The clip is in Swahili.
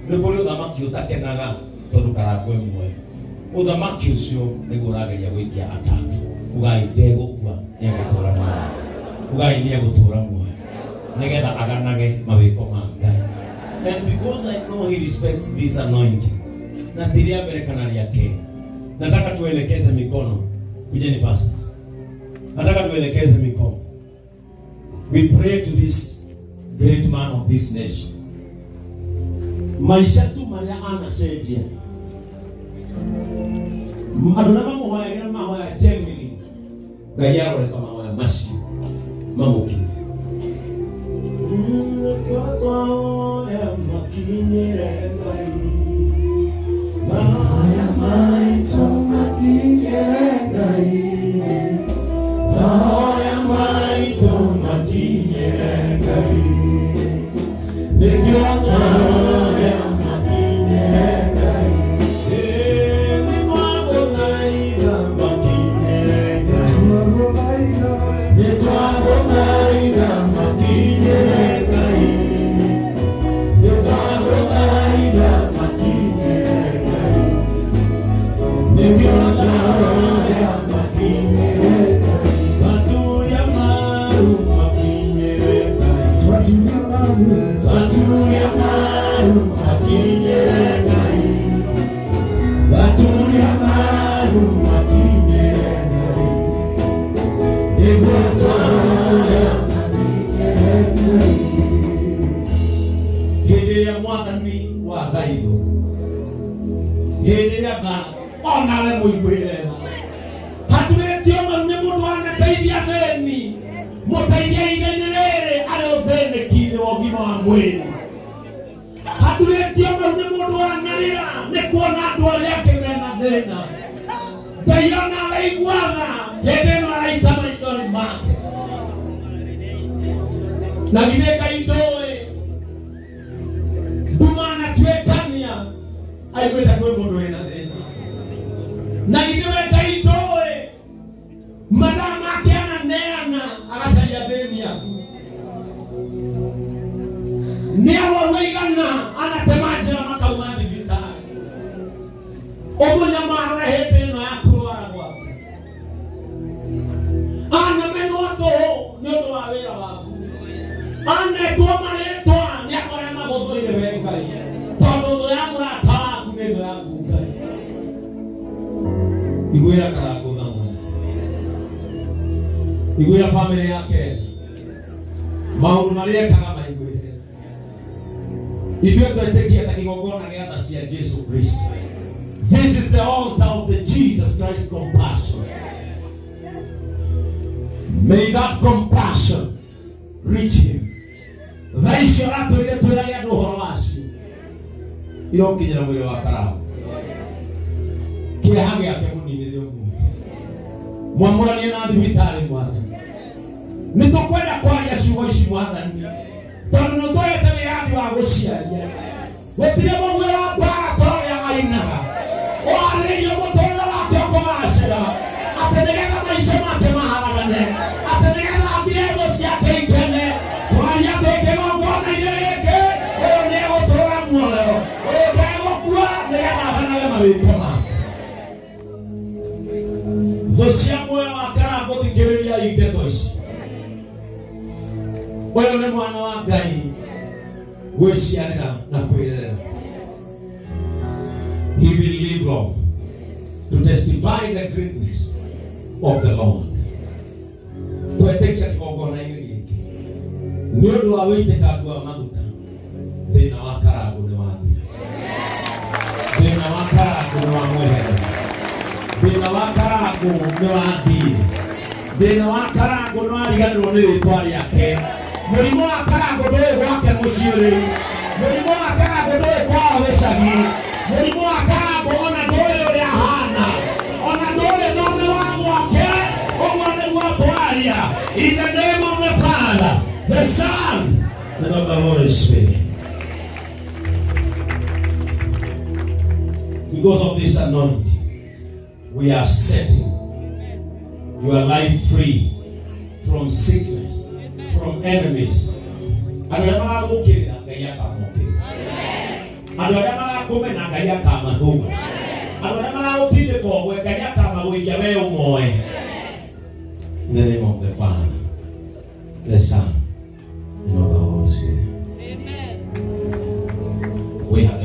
Nukuri uthamaki utakenaga tondu karango imwe. Uthamaki ucio niguo urageria gwikia attacks. Ugai ndegukua ni agutura muoyo. Ugai ni agutura muoyo. Nigetha aganage mawiko ma Ngai. And because I know he respects this anointing. Na tiria mbere kana yake. Nataka tuelekeze mikono. Kujeni pastors. Nataka tuelekeze mikono. We pray to this great man of this nation. Maisha tu maria anacenjia. Andũ na mamuhoyagĩra mahoya genuinely. Ngai aroreka mahoya macio mamũkinyĩre. Mahoya maitũ makinyĩre Ngai. Mahoya maitũ makinyĩre Ngai. Nĩkĩo tũhoya makinyĩre Ngai. Nĩtwagũthaitha makinyĩre Ngai. Nĩtwagũthaitha makinyĩre Ngai. Nĩtwagũthaitha makinyĩre Ngai. Nĩkĩo tũhoya makinyĩre Ngai. Maturia maru makinyĩre Ngai. Maturia maru makinyĩre Ngai. Maturia maru makinyĩre Ngai. Nĩguo tũhoya makinyĩre Ngai. Hĩndĩ ĩrĩa Mwathani wa thaithũ, hĩndĩ ĩrĩa onawe mũiguĩre tha, haturĩtio mau nĩ mũndũ wanateithia thĩni, mũteithia ihinda-inĩ rĩrĩ arĩ ũthĩnĩki-inĩ wa ũgima wa mwĩrĩ. Haturĩtio mau nĩ mũndũ wanarĩra nĩ kuona andũ arĩa angĩ mena thĩna. Ngai ona araiguaga hĩndĩ ĩno araita maithori make. Na githĩ Ngai ndũĩ ndumanatuĩkania aiguĩte kwĩ mũndũ wĩna thĩna. Na githĩ we Ngai ndũĩ mathaa make ananeana agacaria thĩni aku. Nĩ arwaru aigana anatema njĩra makauma thibitarĩ. Ũmũnyamarĩre hĩndĩ ĩno ya kũrwara gwaku. Anamenwo tũhũ nĩ ũndũ wa wĩra waku. Anetwo marĩtwa nĩ andũ arĩa magũthũire we Ngai. Tondũ thũ ya mũrata waku nĩ thũ yaku Ngai. Iguĩra karango thamwe. Iguĩra famĩlĩ yake. Maũndũ marĩa ekaga maiguĩre. Ithuĩ twetĩkia ta kĩgongona gĩa tha cia Jesu Kristo. This is the altar of the Jesus Christ compassion. May that compassion reach him. Tha icio ratũire twĩrage andũ ũhoro wacio. Irokinyĩra mwĩrĩ wa karango. Kĩeha gĩake mũninĩre ũguo. Mwamũranie na thibitarĩ Mwathani. Nĩtũkwenda kwaria ciugo ici Mwathani. Tondũ nĩtũhete wĩyathi wa gũciaria. Gũtirĩ mũguĩ wa mbara ta ũrĩa ainaga. Ũharĩrĩirie mũtũrĩre wake ũkũgacĩra. Atĩ nĩgetha maica make maharagane. Atĩ nĩgetha athire thũ ciake ikene. Twaria twĩ kĩgongona-inĩ gĩkĩ. Ũyũ nĩegũtũũra muoyo. Ũyũ ndegũkua nĩgetha aganage mawĩko make. Thũ cia muoyo wa karango thikĩrĩria ndeto ici. Ũyũ nĩ mwana wa Ngai gwĩciarĩra na kwĩrera. He will live long to testify the greatness of the Lord. Twetĩkia kĩgongona-inĩ gĩkĩ nĩ ũndũ wa wĩitĩkangu wa maguta. Thĩna wa karango nĩ wathira. Thĩna wa karango nĩ wa mweherera. Thĩna wa karango nĩ wathire. Thĩna wa karango nĩ wariganĩrwo nĩ rĩĩtwa rĩake. Mũrimũ wa karango ndũrĩ gwake mũciĩ rĩu. Mũrimũ wa karango ndũrĩ kwao gĩcagi. Mũrimũ wa karango ona ndũrĩ ũrĩa ahana. Ona ndũrĩ thome wa gwake. Ũguo nĩguo twaria. In the name of the Father, the Son, and of the Holy Spirit. Because of this anointing, we are setting your life free from sickness, from enemies. And never will kill that. Andũ arĩa magakũmena Ngai akamathũma. Andũ arĩa magagũtindĩka ũgwe Ngai akamagũithia we ũmoe. In the name of the Father, the Son, and of the Holy Spirit. Amen. We have